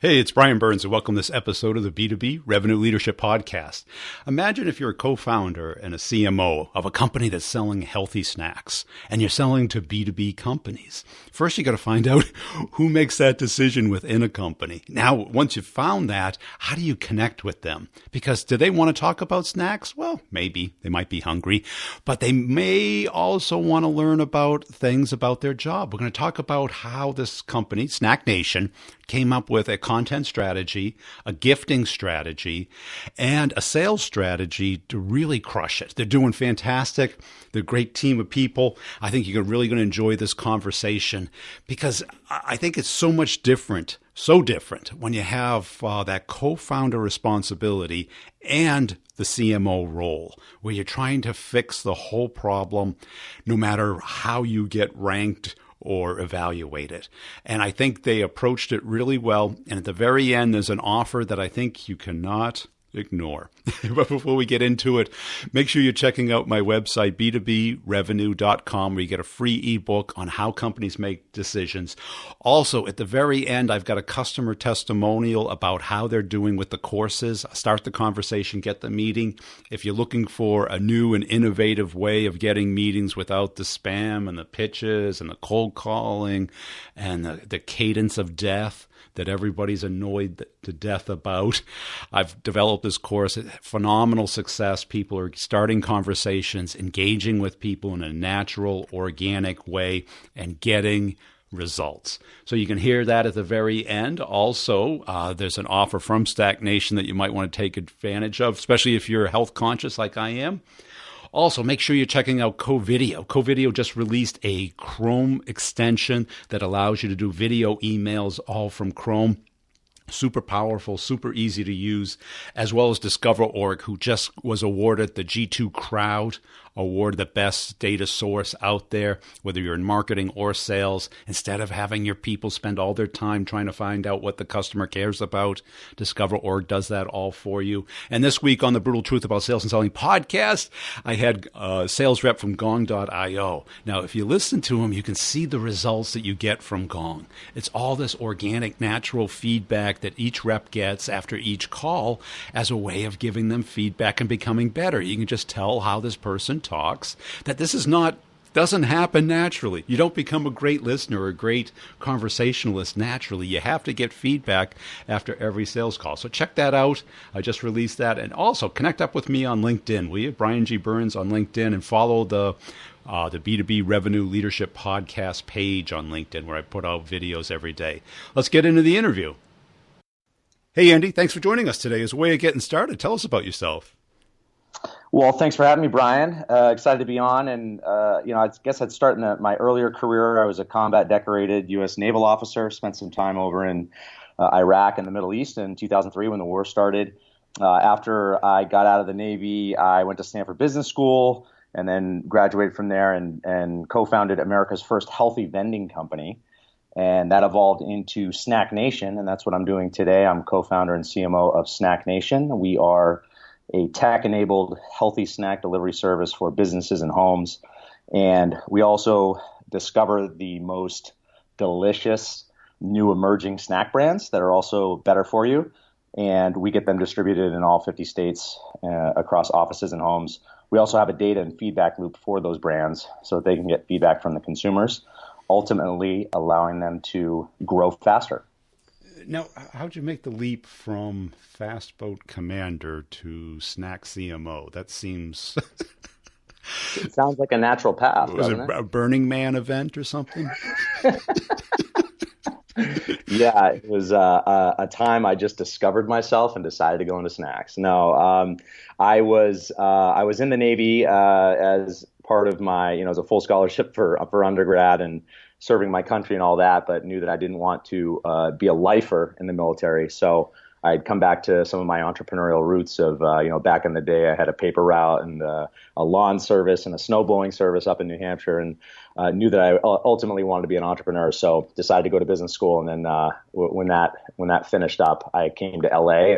Hey, it's Brian Burns, and welcome to this episode of the B2B Revenue Leadership Podcast. Imagine if you're a co-founder and a CMO of a company that's selling healthy snacks, and you're selling to B2B companies. First, you got to find out who makes that decision within a company. Now, once you've found that, how do you connect with them? Because do they want to talk about snacks? Well, maybe. They might be hungry, but they may also want to learn about things about their job. We're going to talk about how this company, Snack Nation, came up with a content strategy, a gifting strategy, and a sales strategy to really crush it. They're doing fantastic. They're a great team of people. I think you're really going to enjoy this conversation because I think it's so much different, so different when you have that co-founder responsibility and the CMO role, where you're trying to fix the whole problem no matter how you get ranked or evaluate it. And I think they approached it really well. And at the very end, there's an offer that I think you cannot ignore. But before we get into it, make sure you're checking out my website, b2brevenue.com, where you get a free ebook on how companies make decisions. Also, at the very end, I've got a customer testimonial about how they're doing with the courses. Start the conversation, get the meeting. If you're looking for a new and innovative way of getting meetings without the spam and the pitches and the cold calling and the cadence of death that everybody's annoyed to death about, I've developed this course. Phenomenal success. People are starting conversations, engaging with people in a natural, organic way, and getting results. So you can hear that at the very end. Also, there's an offer from Snack Nation that you might want to take advantage of, especially if you're health conscious like I am. Also, make sure you're checking out CoVideo. CoVideo just released a Chrome extension that allows you to do video emails all from Chrome. Super powerful, super easy to use, as well as Discover.org, who just was awarded the G2 Crowd Award, the best data source out there, whether you're in marketing or sales. Instead of having your people spend all their time trying to find out what the customer cares about, Discover.org does that all for you. And this week on the Brutal Truth About Sales and Selling podcast, I had a sales rep from Gong.io. Now, if you listen to him, you can see the results that you get from Gong. It's all this organic, natural feedback that each rep gets after each call as a way of giving them feedback and becoming better. You can just tell how this person talks, that this doesn't happen naturally. You don't become a great listener or a great conversationalist naturally. You have to get feedback after every sales call. So check that out. I just released that. And also connect up with me on LinkedIn, will you? Brian G. Burns on LinkedIn, and follow the B2B Revenue Leadership Podcast page on LinkedIn, where I put out videos every day. Let's get into the interview. Hey, Andy, thanks for joining us today. As a way of getting started, tell us about yourself. Well, thanks for having me, Brian. Excited to be on. And, I guess I'd start in my earlier career. I was a combat decorated U.S. naval officer, spent some time over in Iraq and the Middle East in 2003 when the war started. After I got out of the Navy, I went to Stanford Business School and then graduated from there and co-founded America's first healthy vending company. And that evolved into Snack Nation, and that's what I'm doing today. I'm co-founder and CMO of Snack Nation. We are a tech-enabled healthy snack delivery service for businesses and homes. And we also discover the most delicious new emerging snack brands that are also better for you. And we get them distributed in all 50 states across offices and homes. We also have a data and feedback loop for those brands so that they can get feedback from the consumers, ultimately allowing them to grow faster. Now, how'd you make the leap from Fast Boat Commander to Snack CMO? That seems... It sounds like a natural path. Was it a Burning Man event or something? Yeah, it was a time I just discovered myself and decided to go into snacks. No, I was in the Navy as part of my, as a full scholarship for undergrad and serving my country and all that, but knew that I didn't want to be a lifer in the military. So I'd come back to some of my entrepreneurial roots of, back in the day, I had a paper route and a lawn service and a snowblowing service up in New Hampshire, and knew that I ultimately wanted to be an entrepreneur. So decided to go to business school. And then when that finished up, I came to LA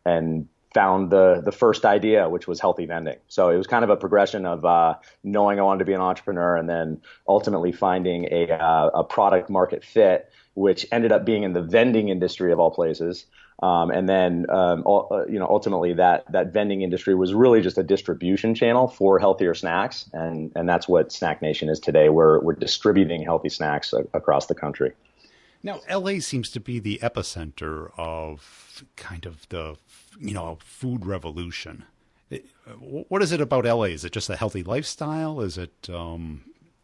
and found the first idea, which was healthy vending. So it was kind of a progression of knowing I wanted to be an entrepreneur, and then ultimately finding a product market fit, which ended up being in the vending industry of all places. And then, ultimately that vending industry was really just a distribution channel for healthier snacks. And that's what Snack Nation is today. We're distributing healthy snacks across the country. Now, LA seems to be the epicenter of kind of the, food revolution. What is it about LA? Is it just a healthy lifestyle? Is it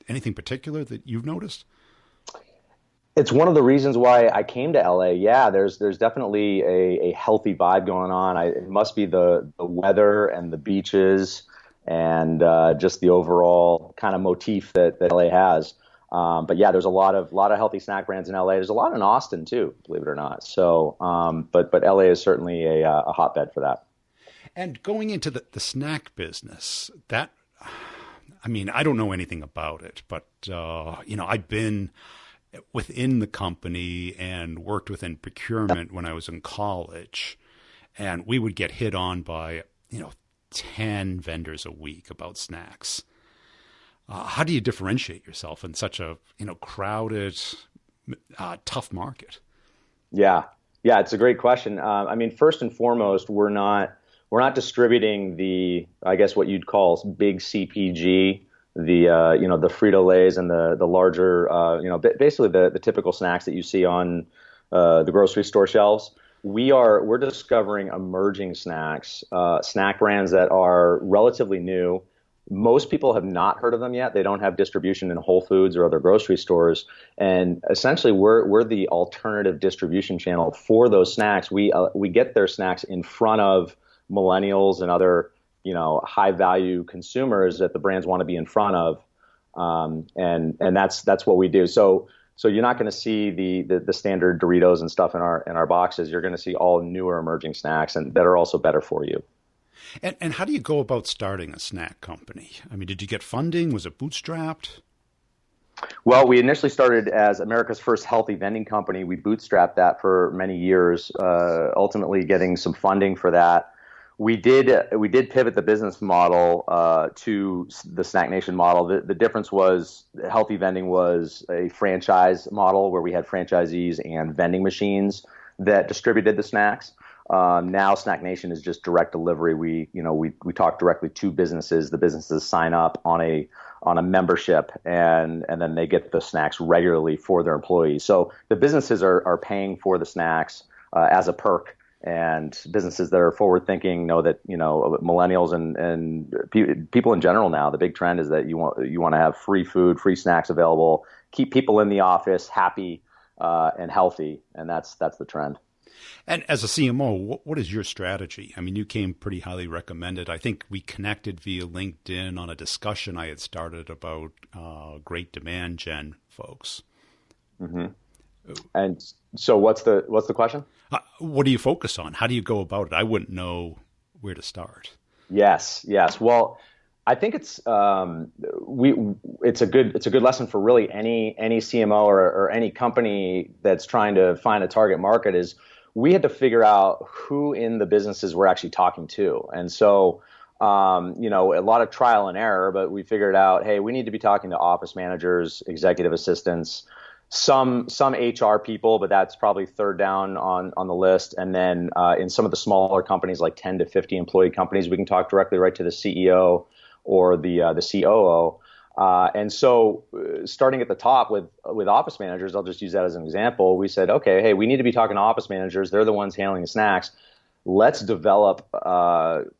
anything particular that you've noticed? It's one of the reasons why I came to LA. Yeah, there's definitely a healthy vibe going on. It must be the weather and the beaches and just the overall kind of motif that LA has. But yeah, there's a lot of healthy snack brands in LA. There's a lot in Austin too, believe it or not. So, but LA is certainly a hotbed for that. And going into the snack business, I don't know anything about it, but I've been within the company and worked within procurement when I was in college, and we would get hit on by 10 vendors a week about snacks. How do you differentiate yourself in such a crowded, tough market? Yeah, it's a great question. First and foremost, we're not distributing I guess what you'd call big CPG, the Frito-Lays and the larger, basically the typical snacks that you see on the grocery store shelves. We're discovering emerging snacks, snack brands that are relatively new. Most people have not heard of them yet. They don't have distribution in Whole Foods or other grocery stores. And essentially, we're the alternative distribution channel for those snacks. We get their snacks in front of millennials and other high value consumers that the brands want to be in front of. And that's what we do. So you're not going to see the standard Doritos and stuff in our boxes. You're going to see all newer emerging snacks and that are also better for you. And how do you go about starting a snack company? Did you get funding? Was it bootstrapped? Well, we initially started as America's first healthy vending company. We bootstrapped that for many years, ultimately getting some funding for that. We did pivot the business model to the Snack Nation model. The difference was healthy vending was a franchise model where we had franchisees and vending machines that distributed the snacks. Now Snack Nation is just direct delivery. We talk directly to businesses. The businesses sign up on a membership and then they get the snacks regularly for their employees. So the businesses are paying for the snacks as a perk, and businesses that are forward thinking know that millennials and people in general now, the big trend is that you want to have free food, free snacks available, keep people in the office happy and healthy, and that's the trend. And as a CMO, what is your strategy? You came pretty highly recommended. I think we connected via LinkedIn on a discussion I had started about great demand gen folks. Mm-hmm. And so what's the question? What do you focus on? How do you go about it? I wouldn't know where to start. Yes. Well, I think it's a good lesson for really any CMO or any company that's trying to find a target market. Is we had to figure out who in the businesses we're actually talking to. And so, a lot of trial and error, but we figured out, hey, we need to be talking to office managers, executive assistants, some HR people, but that's probably third down on the list. And then in some of the smaller companies, like 10 to 50 employee companies, we can talk directly right to the CEO or the COO. And so starting at the top with office managers, I'll just use that as an example. We said, okay, hey, we need to be talking to office managers. They're the ones handling the snacks. Let's develop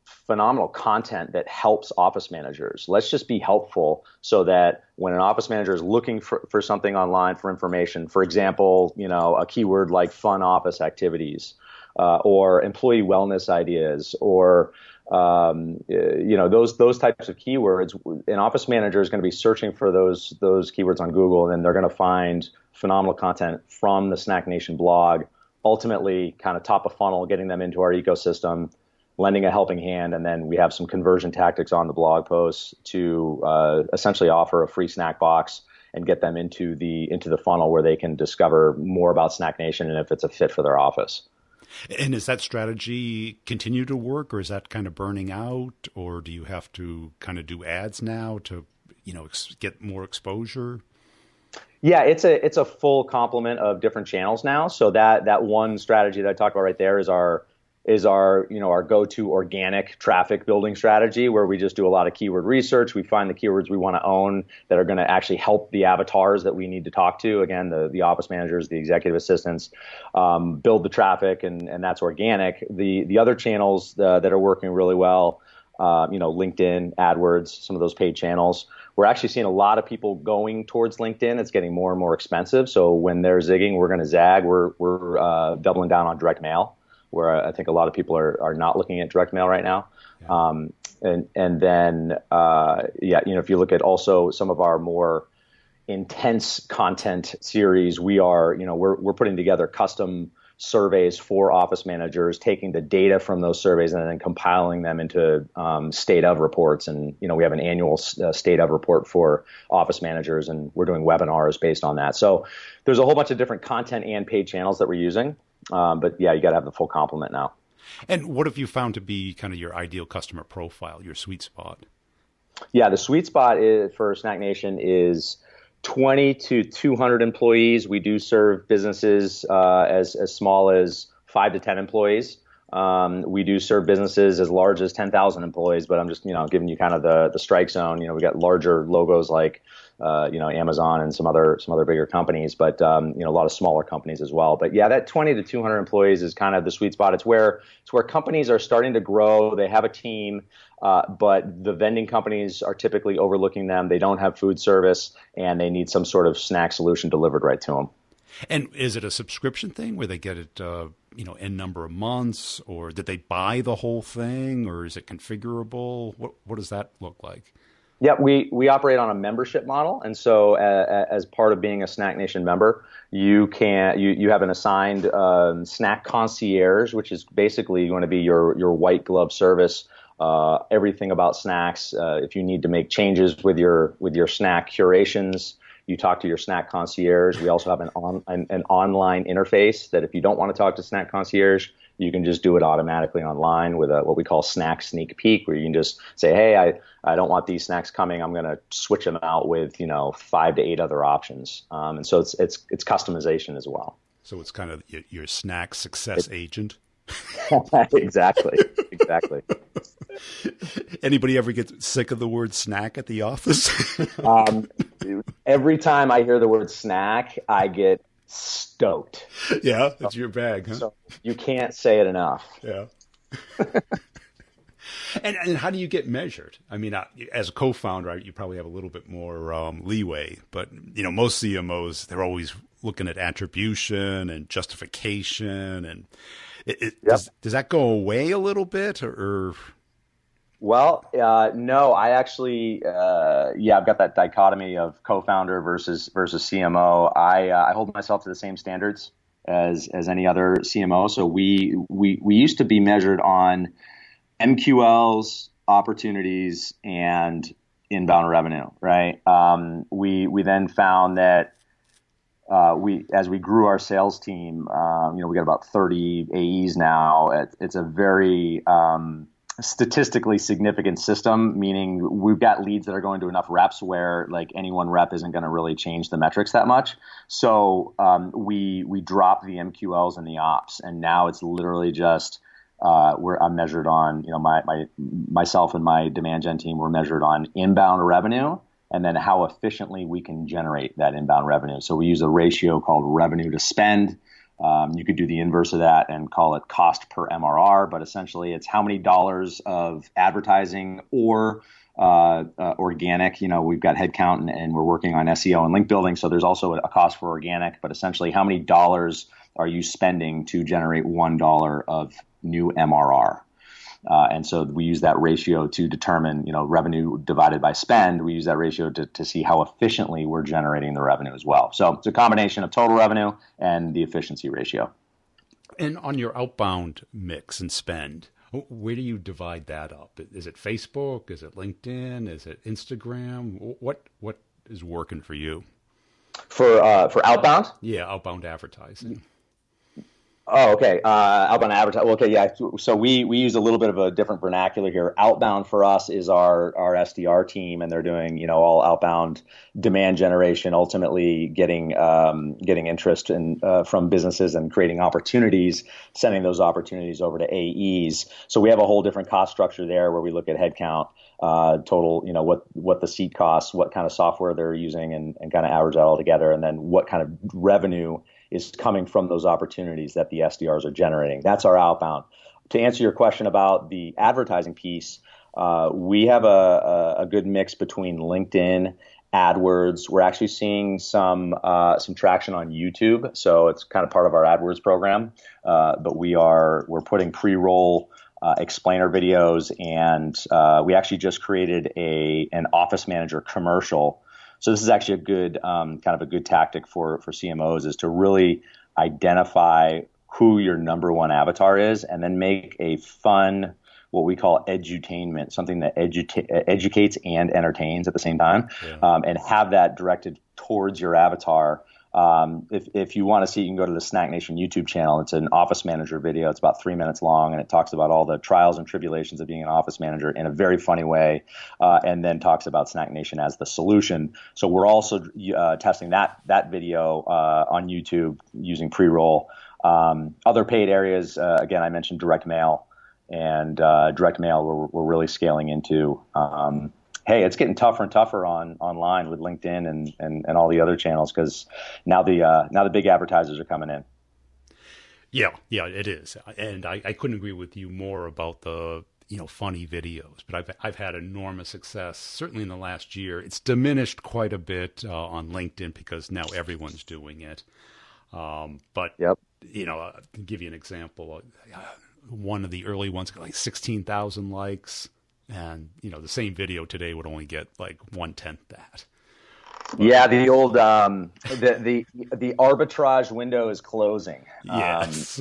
phenomenal content that helps office managers. Let's just be helpful so that when an office manager is looking for something online for information, for example, a keyword like fun office activities or employee wellness ideas or those types of keywords, an office manager is going to be searching for those keywords on Google, and then they're going to find phenomenal content from the Snack Nation blog, ultimately kind of top of funnel, getting them into our ecosystem, lending a helping hand, and then we have some conversion tactics on the blog posts to essentially offer a free snack box and get them into the funnel where they can discover more about Snack Nation and if it's a fit for their office. And is that strategy continue to work, or is that kind of burning out, or do you have to kind of do ads now to, get more exposure? Yeah, it's a full complement of different channels now. So that one strategy that I talked about right there is our our go-to organic traffic building strategy, where we just do a lot of keyword research. We find the keywords we want to own that are going to actually help the avatars that we need to talk to. Again, the office managers, the executive assistants, build the traffic, and that's organic. The other channels that are working really well, LinkedIn, AdWords, some of those paid channels. We're actually seeing a lot of people going towards LinkedIn. It's getting more and more expensive. So when they're zigging, we're going to zag. We're doubling down on direct mail, where I think a lot of people are not looking at direct mail right now. Yeah. And then if you look at also some of our more intense content series, we're putting together custom surveys for office managers, taking the data from those surveys and then compiling them into state of reports. And we have an annual state of report for office managers, and we're doing webinars based on that. So there's a whole bunch of different content and paid channels that we're using. But yeah, you got to have the full complement now. And what have you found to be kind of your ideal customer profile, your sweet spot? Yeah, the sweet spot for Snack Nation is 20 to 200 employees. We do serve businesses as small as 5 to 10 employees. We do serve businesses as large as 10,000 employees, but I'm just giving you kind of the strike zone. We got larger logos like Amazon and some other bigger companies, but a lot of smaller companies as well. But yeah, that 20 to 200 employees is kind of the sweet spot. It's where companies are starting to grow. They have a team, but the vending companies are typically overlooking them. They don't have food service, and they need some sort of snack solution delivered right to them. And is it a subscription thing where they get it, N number of months, or did they buy the whole thing, or is it configurable? What does that look like? Yeah, we operate on a membership model, and so as part of being a Snack Nation member, you have an assigned snack concierge, which is basically going to be your white glove service. Everything about snacks. If you need to make changes with your snack curations, you talk to your snack concierge. We also have an online interface that if you don't want to talk to snack concierge, you can just do it automatically online with what we call snack sneak peek, where you can just say, hey, I don't want these snacks coming. I'm going to switch them out with 5 to 8 other options. And so it's customization as well. So it's kind of your snack success agent. Exactly. Anybody ever get sick of the word snack at the office? Every time I hear the word snack, I get stoked. Yeah, it's your bag, huh? So you can't say it enough. Yeah. And how do you get measured? I mean, as a co-founder, you probably have a little bit more leeway, but most CMOs, they're always looking at attribution and justification, and does that go away a little bit, or? Well, no, I actually, I've got that dichotomy of co-founder versus CMO. I hold myself to the same standards as any other CMO. So we used to be measured on MQLs, opportunities, and inbound revenue, right? We then found that as we grew our sales team, we got about 30 AEs now. It's a very statistically significant system, meaning we've got leads that are going to enough reps where like any one rep isn't going to really change the metrics that much. So we dropped the MQLs and the ops, and now it's literally just where I'm measured on, myself and my demand gen team, we're measured on inbound revenue and then how efficiently we can generate that inbound revenue. So we use a ratio called revenue to spend. You could do the inverse of that and call it cost per MRR, but essentially it's how many dollars of advertising or organic. We've got headcount and we're working on SEO and link building. So there's also a cost for organic, but essentially how many dollars are you spending to generate $1 of new MRR? And so we use that ratio to determine, revenue divided by spend. We use that ratio to see how efficiently we're generating the revenue as well. So it's a combination of total revenue and the efficiency ratio. And on your outbound mix and spend, where do you divide that up? Is it Facebook? Is it LinkedIn? Is it Instagram? What is working for you? For outbound? Yeah, outbound advertising. Oh, okay. Outbound advertising. Okay, yeah. So we use a little bit of a different vernacular here. Outbound for us is our SDR team, and they're doing all outbound demand generation, ultimately getting interest from businesses and creating opportunities, sending those opportunities over to AEs. So we have a whole different cost structure there, where we look at headcount, total, what the seat costs, what kind of software they're using, and kind of average that all together, and then what kind of revenue is coming from those opportunities that the SDRs are generating. That's our outbound. To answer your question about the advertising piece, we have a good mix between LinkedIn, AdWords. We're actually seeing some traction on YouTube, so it's kind of part of our AdWords program. But we're putting pre-roll explainer videos, and we actually just created an office manager commercial. So this is actually a good kind of a good tactic for CMOs, is to really identify who your number one avatar is, and then make a fun, what we call edutainment, something that educates and entertains at the same time, and have that directed towards your avatar. If you want to see, you can go to the Snack Nation YouTube channel. It's an office manager video. It's about 3 minutes long, and it talks about all the trials and tribulations of being an office manager in a very funny way, and then talks about Snack Nation as the solution. So we're also testing that video on YouTube using pre-roll. Other paid areas, again, I mentioned direct mail, and direct mail we're really scaling into. Hey, it's getting tougher and tougher online with LinkedIn and all the other channels, because now the big advertisers are coming in. Yeah, it is, and I couldn't agree with you more about the funny videos. But I've had enormous success, certainly in the last year. It's diminished quite a bit on LinkedIn because now everyone's doing it. But yep. To give you an example, one of the early ones got like 16,000 likes. And, the same video today would only get like 1/10 that. Yeah, the old the arbitrage window is closing. Yes.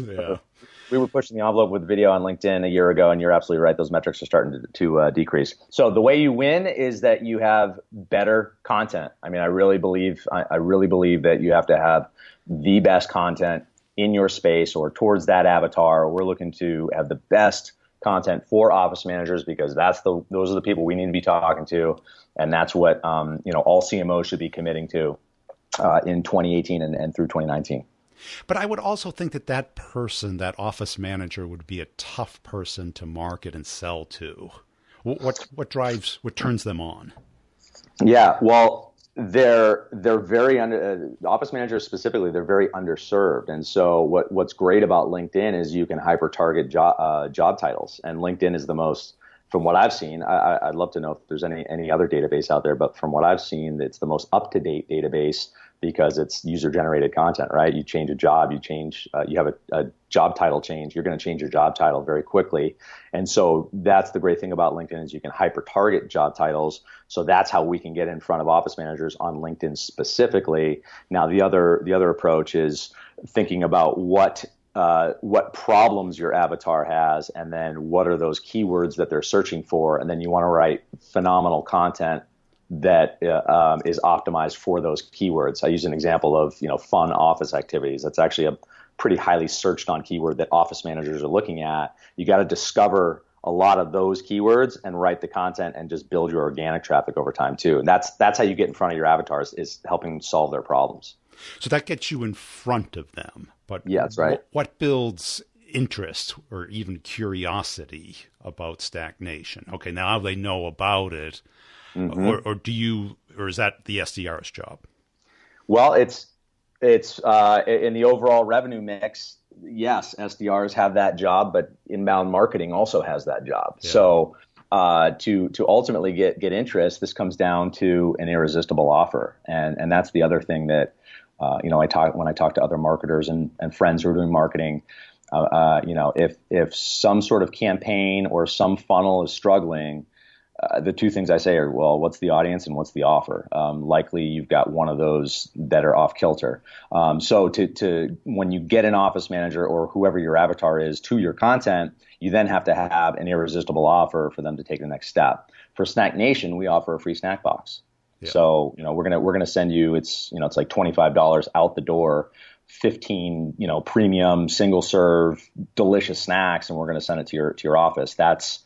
We were pushing the envelope with video on LinkedIn a year ago, and you're absolutely right. Those metrics are starting to decrease. So the way you win is that you have better content. I mean, I really believe that you have to have the best content in your space or towards that avatar. We're looking to have the best content for office managers, because those are the people we need to be talking to, and that's what all CMOs should be committing to in 2018 and through 2019. But I would also think that person, that office manager, would be a tough person to market and sell to. What turns them on? Yeah, well, they're very office managers specifically, they're very underserved. And so what's great about LinkedIn is you can hyper target job titles, and LinkedIn is the most, from what I've seen, I'd love to know if there's any other database out there, but from what I've seen, it's the most up-to-date database, because it's user-generated content, right? You change a job, you have a job title change, you're going to change your job title very quickly. And so that's the great thing about LinkedIn, is you can hyper-target job titles. So that's how we can get in front of office managers on LinkedIn specifically. Now, the other approach is thinking about what problems your avatar has, and then what are those keywords that they're searching for, and then you want to write phenomenal content that is optimized for those keywords. I use an example of fun office activities. That's actually a pretty highly searched on keyword that office managers are looking at. You got to discover a lot of those keywords and write the content, and just build your organic traffic over time too. And that's how you get in front of your avatars, is helping solve their problems. So that gets you in front of them. But yeah, that's right. What builds interest or even curiosity about Snack Nation? Okay, now they know about it. Mm-hmm. Or is that the SDR's job? Well, it's in the overall revenue mix. Yes, SDRs have that job, but inbound marketing also has that job. Yeah. So to ultimately get interest, this comes down to an irresistible offer, and that's the other thing that when I talk to other marketers and friends who are doing marketing. If some sort of campaign or some funnel is struggling, the two things I say are, well, what's the audience and what's the offer? Likely you've got one of those that are off kilter. So when you get an office manager or whoever your avatar is to your content, you then have to have an irresistible offer for them to take the next step. For Snack Nation, we offer a free snack box. Yeah. So we're gonna send you, it's like $25 out the door 15, premium single serve delicious snacks, and we're going to send it to your office. That's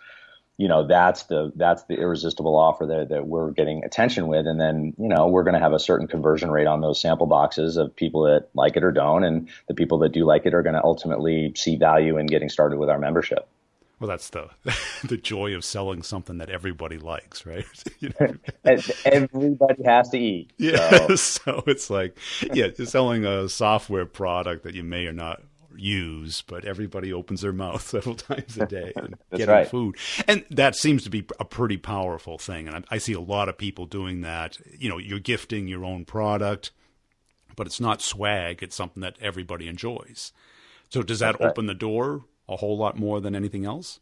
the irresistible offer that we're getting attention with. And then, we're going to have a certain conversion rate on those sample boxes of people that like it or don't. And the people that do like it are going to ultimately see value in getting started with our membership. Well, that's the joy of selling something that everybody likes, right? Everybody has to eat. Yeah. So it's like, you're selling a software product that you may or not use, but everybody opens their mouth several times a day and getting food. And that seems to be a pretty powerful thing. And I see a lot of people doing that. You're gifting your own product, but it's not swag. It's something that everybody enjoys. So does that open the door a whole lot more than anything else?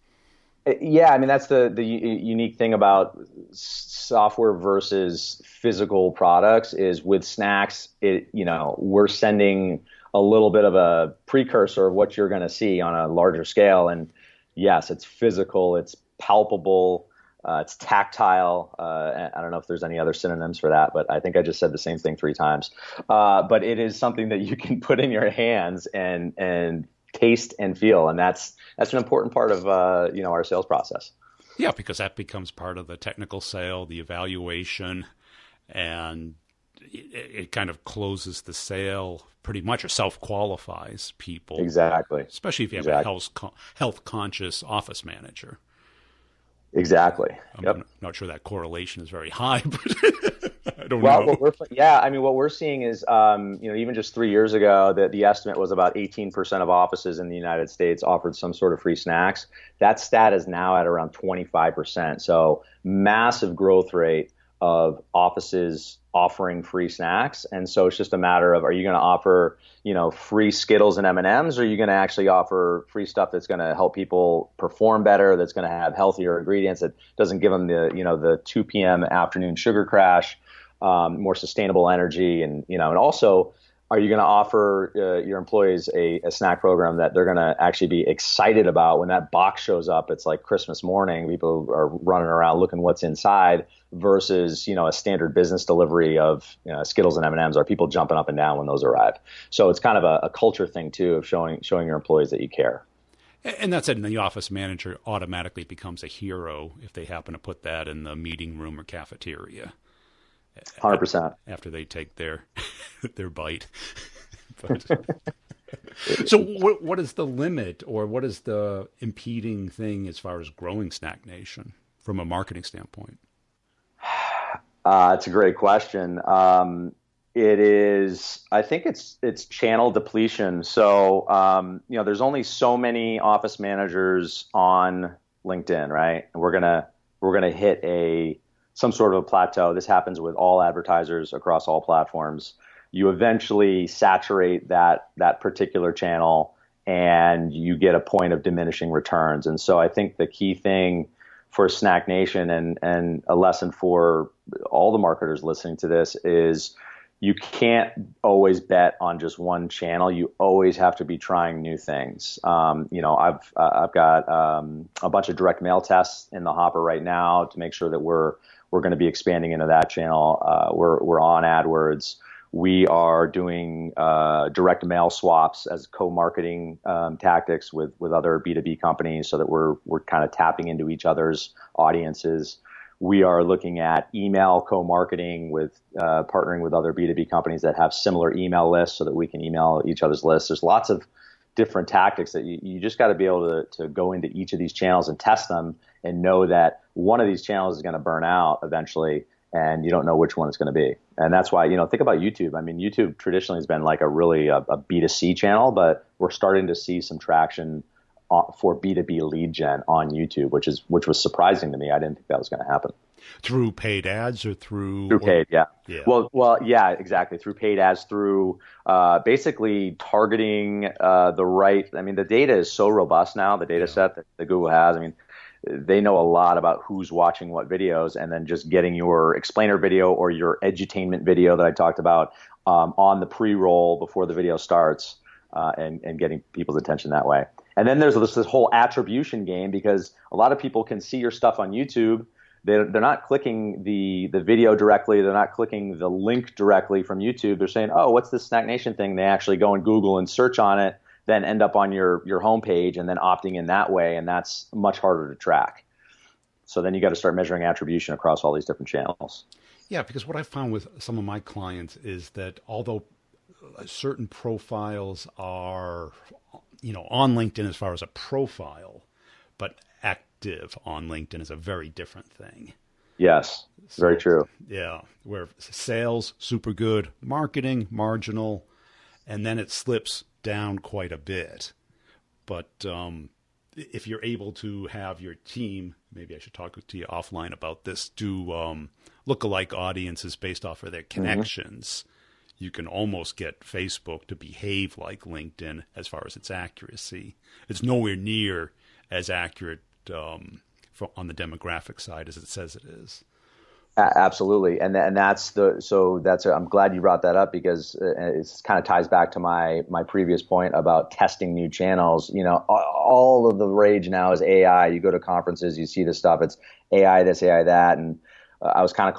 Yeah, I mean, that's the unique thing about software versus physical products is with snacks, we're sending a little bit of a precursor of what you're going to see on a larger scale. And yes, it's physical, it's palpable, it's tactile. I don't know if there's any other synonyms for that, but I think I just said the same thing 3 times. But it is something that you can put in your hands and taste and feel, and that's an important part of our sales process. Yeah, because that becomes part of the technical sale, the evaluation, and it kind of closes the sale pretty much, or self-qualifies people. Exactly. Especially if you have a health-conscious office manager. Exactly. I'm not sure that correlation is very high, but I don't know. What we're seeing is, even just 3 years ago, the estimate was about 18% of offices in the United States offered some sort of free snacks. That stat is now at around 25%. So massive growth rate of offices offering free snacks. And so it's just a matter of, are you going to offer, free Skittles and M&Ms, or are you going to actually offer free stuff that's going to help people perform better, that's going to have healthier ingredients, that doesn't give them the 2 p.m. afternoon sugar crash, more sustainable energy. And also, are you going to offer your employees a snack program that they're going to actually be excited about when that box shows up? It's like Christmas morning. People are running around looking what's inside versus, a standard business delivery of Skittles and M&Ms. Are people jumping up and down when those arrive? So it's kind of a culture thing, too, of showing your employees that you care. And that's it. And the office manager automatically becomes a hero if they happen to put that in the meeting room or cafeteria. 100%. After they take their bite. So what is the limit, or what is the impeding thing as far as growing Snack Nation from a marketing standpoint? It's a great question. It is, I think it's channel depletion. So, there's only so many office managers on LinkedIn, right? And we're gonna hit some sort of a plateau. This happens with all advertisers across all platforms. You eventually saturate that particular channel, and you get a point of diminishing returns. And so I think the key thing for Snack Nation and a lesson for all the marketers listening to this is you can't always bet on just one channel. You always have to be trying new things. I've got a bunch of direct mail tests in the hopper right now to make sure that we're going to be expanding into that channel. We're on AdWords. We are doing direct mail swaps as co-marketing tactics with other B2B companies, so that we're kind of tapping into each other's audiences. We are looking at email co-marketing with partnering with other B2B companies that have similar email lists, so that we can email each other's lists. There's lots of different tactics that you just got to be able to go into each of these channels and test them, and know that one of these channels is going to burn out eventually, and you don't know which one it's going to be. And that's why, think about YouTube. I mean, YouTube traditionally has been like a B2C channel, but we're starting to see some traction for B2B lead gen on YouTube, which was surprising to me. I didn't think that was going to happen. Through paid ads or through paid, yeah. Well, yeah, exactly. Through paid ads, through basically targeting the right. I mean, the data is so robust now. The data set that Google has. I mean, they know a lot about who's watching what videos, and then just getting your explainer video or your edutainment video that I talked about on the pre-roll before the video starts, and getting people's attention that way. And then there's this whole attribution game, because a lot of people can see your stuff on YouTube. they're not clicking the video directly. They're not clicking the link directly from YouTube. They're saying, oh, what's this Snack Nation thing? They actually go and Google and search on it, then end up on your homepage and then opting in that way. And that's much harder to track. So then you got to start measuring attribution across all these different channels. Yeah, because what I found with some of my clients is that although certain profiles are, on LinkedIn as far as a profile, but active on LinkedIn is a very different thing. Yes, very true. Yeah, where sales, super good, marketing, marginal, and then it slips down quite a bit. But if you're able to have your team, maybe I should talk to you offline about this, do lookalike audiences based off of their connections. You can almost get Facebook to behave like LinkedIn as far as its accuracy. It's nowhere near as accurate on the demographic side as it says it is. Absolutely, and I'm glad you brought that up because it kind of ties back to my previous point about testing new channels. All of the rage now is AI. You go to conferences, you see this stuff. It's AI this, AI that, and I was kind of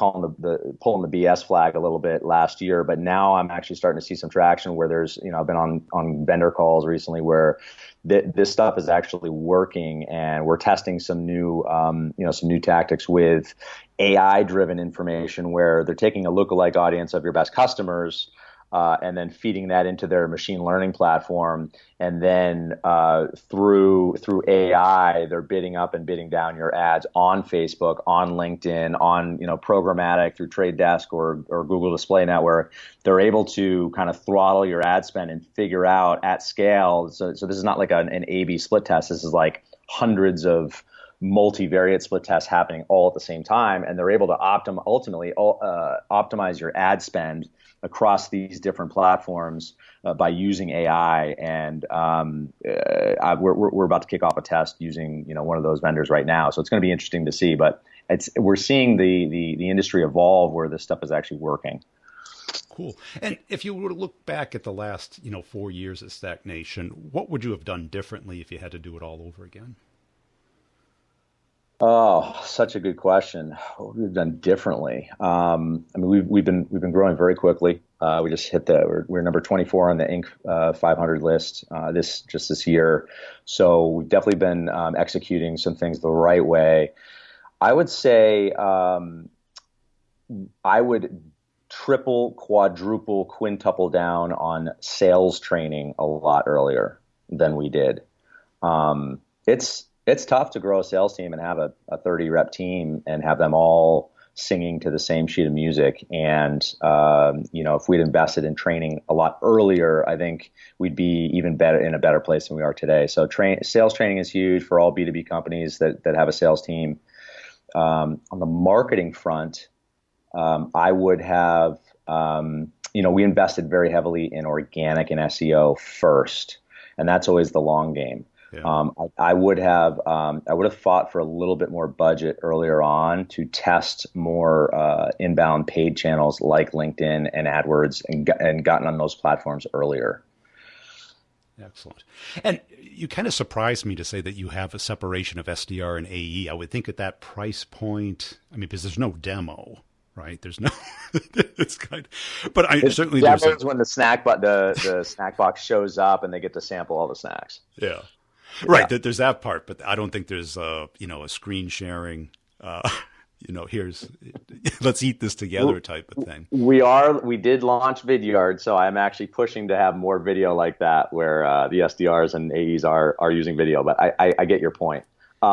pulling the BS flag a little bit last year, but now I'm actually starting to see some traction where there's, I've been on vendor calls recently where this stuff is actually working, and we're testing some new tactics with AI driven information where they're taking a lookalike audience of your best customers, and then feeding that into their machine learning platform. And then through AI, they're bidding up and bidding down your ads on Facebook, on LinkedIn, on programmatic through Trade Desk or Google Display Network. They're able to kind of throttle your ad spend and figure out at scale. So this is not like an A/B split test. This is like hundreds of multivariate split tests happening all at the same time, and they're able to ultimately optimize your ad spend across these different platforms by using AI. And we're about to kick off a test using one of those vendors right now. So it's going to be interesting to see. But we're seeing the industry evolve where this stuff is actually working. Cool. And if you were to look back at the last 4 years at Snack Nation, what would you have done differently if you had to do it all over again? Oh, such a good question. What we've done differently. We've been growing very quickly. We just hit we're number 24 on the Inc. 500 list this year. So we've definitely been executing some things the right way. I would say I would triple, quadruple, quintuple down on sales training a lot earlier than we did. It's tough to grow a sales team and have a 30 rep team and have them all singing to the same sheet of music. And, if we'd invested in training a lot earlier, I think we'd be even better in a better place than we are today. So sales training is huge for all B2B companies that have a sales team. On the marketing front, I would have, we invested very heavily in organic and SEO first, and that's always the long game. Yeah. I would have fought for a little bit more budget earlier on to test more inbound paid channels like LinkedIn and AdWords and gotten on those platforms earlier. Excellent. And you kind of surprised me to say that you have a separation of SDR and AE. I would think at that price point, because there's no demo, right? There's no, it's kind of, but certainly there's when the snack box shows up and they get to sample all the snacks. Yeah. Right, there's that part, but I don't think there's a screen sharing, let's eat this together type of thing. We did launch Vidyard, so I'm actually pushing to have more video like that where the SDRs and AEs are using video, but I get your point. We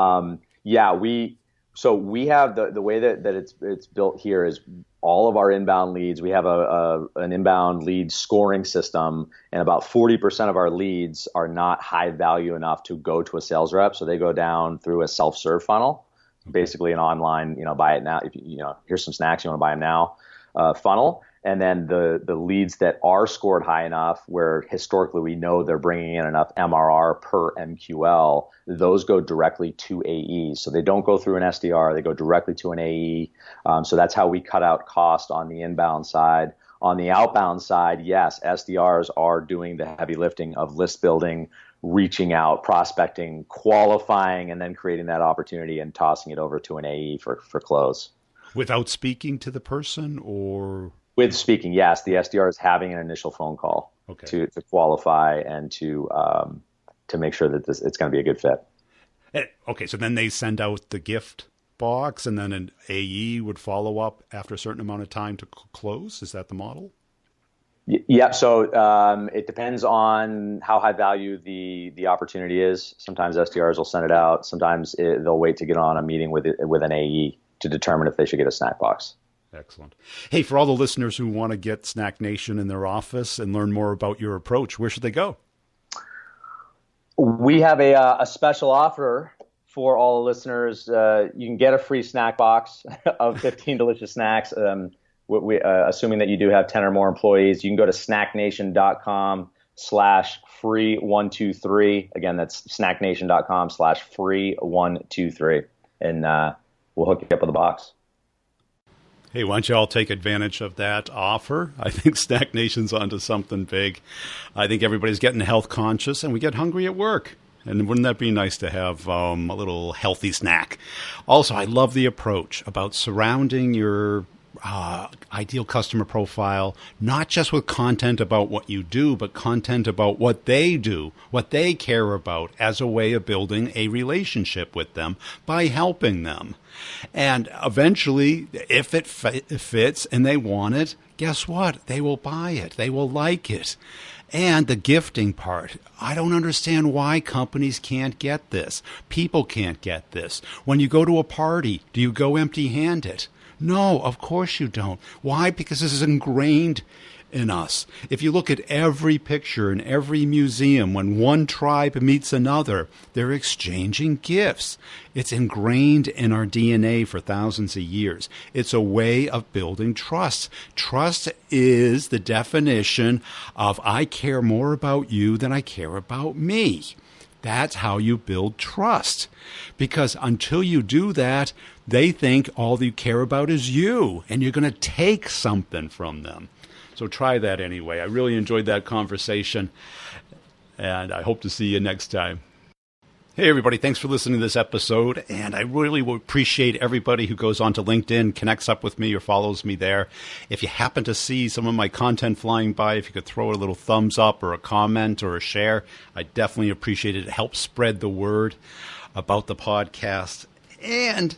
have the way that it's built here is all of our inbound leads. We have an inbound lead scoring system, and about 40% of our leads are not high value enough to go to a sales rep, so they go down through a self-serve funnel, basically an online, buy it now. If here's some snacks, you want to buy them now, funnel. And then the leads that are scored high enough, where historically we know they're bringing in enough MRR per MQL, those go directly to AEs. So they don't go through an SDR, they go directly to an AE. So that's how we cut out cost on the inbound side. On the outbound side, yes, SDRs are doing the heavy lifting of list building, reaching out, prospecting, qualifying, and then creating that opportunity and tossing it over to an AE for close. Without speaking to the person, or? With speaking, yes. The SDR is having an initial phone call to qualify and to make sure that it's going to be a good fit. Okay, so then they send out the gift box, and then an AE would follow up after a certain amount of time to close? Is that the model? Yeah, so it depends on how high value the opportunity is. Sometimes SDRs will send it out. Sometimes they'll wait to get on a meeting with an AE to determine if they should get a snack box. Excellent. Hey, for all the listeners who want to get Snack Nation in their office and learn more about your approach, where should they go? We have a special offer for all the listeners. You can get a free snack box of 15 delicious snacks. Assuming that you do have 10 or more employees, you can go to snacknation.com/free123. Again, that's snacknation.com/free123. And we'll hook you up with a box. Hey, why don't you all take advantage of that offer? I think Snack Nation's onto something big. I think everybody's getting health conscious, and we get hungry at work. And wouldn't that be nice to have a little healthy snack? Also, I love the approach about surrounding your ideal customer profile, not just with content about what you do, but content about what they do, what they care about, as a way of building a relationship with them by helping them. And eventually, if it fits and they want it, guess what? They will buy it. They will like it. And the gifting part. I don't understand why companies can't get this. People can't get this. When you go to a party, do you go empty-handed? No, of course you don't. Why? Because this is ingrained in us. If you look at every picture in every museum, when one tribe meets another, they're exchanging gifts. It's ingrained in our DNA for thousands of years. It's a way of building trust. Trust is the definition of I care more about you than I care about me. That's how you build trust. Because until you do that, they think all you care about is you, and you're going to take something from them. So try that anyway. I really enjoyed that conversation, and I hope to see you next time. Hey, everybody. Thanks for listening to this episode, and I really would appreciate everybody who goes onto LinkedIn, connects up with me, or follows me there. If you happen to see some of my content flying by, if you could throw a little thumbs up or a comment or a share, I definitely appreciate it. It helps spread the word about the podcast. And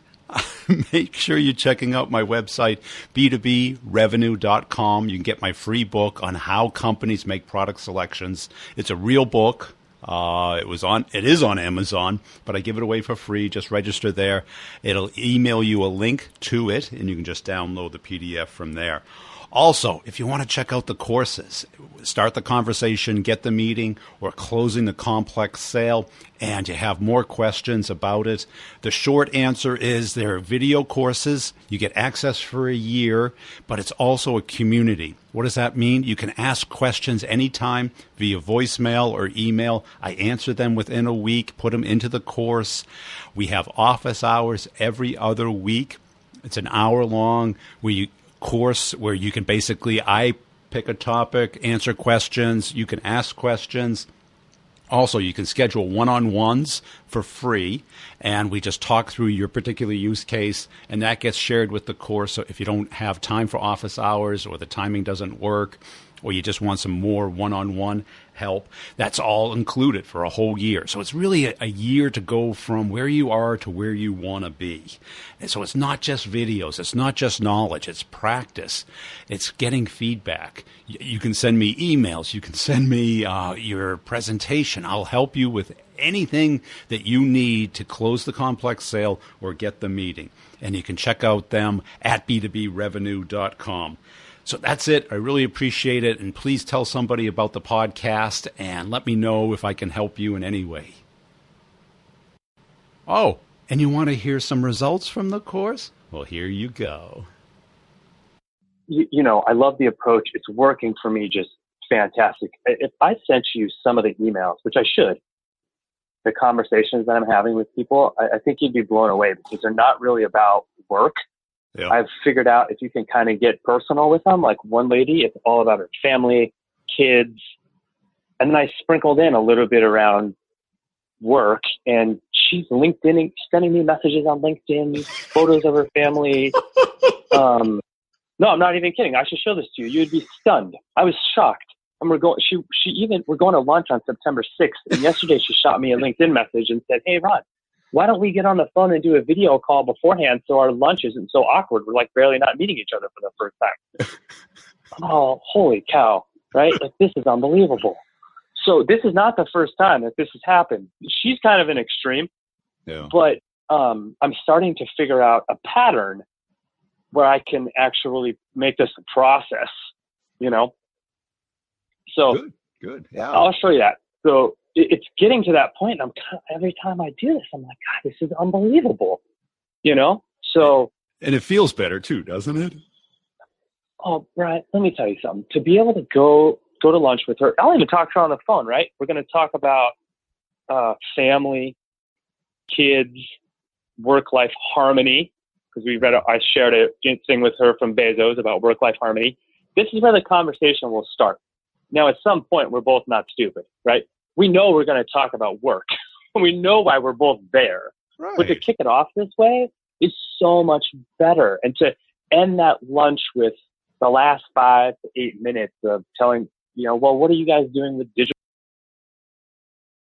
make sure you're checking out my website, b2brevenue.com. You can get my free book on how companies make product selections. It's a real book. It is on Amazon, but I give it away for free. Just register there. It'll email you a link to it, and you can just download the PDF from there. Also, if you want to check out the courses, start the conversation, get the meeting, or closing the complex sale, and you have more questions about it, the short answer is there are video courses. You get access for a year, but it's also a community. What does that mean? You can ask questions anytime via voicemail or email. I answer them within a week, put them into the course. We have office hours every other week. It's an hour long course where you can I pick a topic, answer questions, you can ask questions. Also, you can schedule one-on-ones for free, and we just talk through your particular use case, and that gets shared with the course. So if you don't have time for office hours, or the timing doesn't work, or you just want some more one-on-one help, that's all included for a whole year. So it's really a year to go from where you are to where you want to be. And so it's not just videos. It's not just knowledge. It's practice. It's getting feedback. You can send me emails. You can send me your presentation. I'll help you with anything that you need to close the complex sale or get the meeting. And you can check out them at b2brevenue.com. So that's it. I really appreciate it. And please tell somebody about the podcast and let me know if I can help you in any way. Oh, and you want to hear some results from the course? Well, here you go. I love the approach. It's working for me just fantastic. If I sent you some of the emails, which I should, the conversations that I'm having with people, I think you'd be blown away because they're not really about work. Yeah. I've figured out if you can kind of get personal with them, like one lady, it's all about her family, kids, And then I sprinkled in a little bit around work, and she's LinkedIn, sending me messages on LinkedIn, photos of her family. No, I'm not even kidding. I should show this to you. You'd be stunned. I was shocked. And we're going to lunch on September 6th. And yesterday she shot me a LinkedIn message and said, "Hey, Ron, why don't we get on the phone and do a video call beforehand so our lunch isn't so awkward? We're like barely not meeting each other for the first time." Oh, holy cow, right? Like, this is unbelievable. So this is not the first time that this has happened. She's kind of an extreme, but I'm starting to figure out a pattern where I can actually make this a process, you know? So good. Yeah. I'll show you that. So it's getting to that point. And every time I do this, I'm like, God, this is unbelievable, you know? So. And it feels better too, doesn't it? Oh, Brian, let me tell you something. To be able to go to lunch with her, I'll even talk to her on the phone, right? We're going to talk about family, kids, work-life harmony, because I shared a thing with her from Bezos about work-life harmony. This is where the conversation will start. Now, at some point, we're both not stupid, right? We know we're going to talk about work. We know why we're both there. Right. But to kick it off this way is so much better. And to end that lunch with the last 5 to 8 minutes of telling, well, what are you guys doing with digital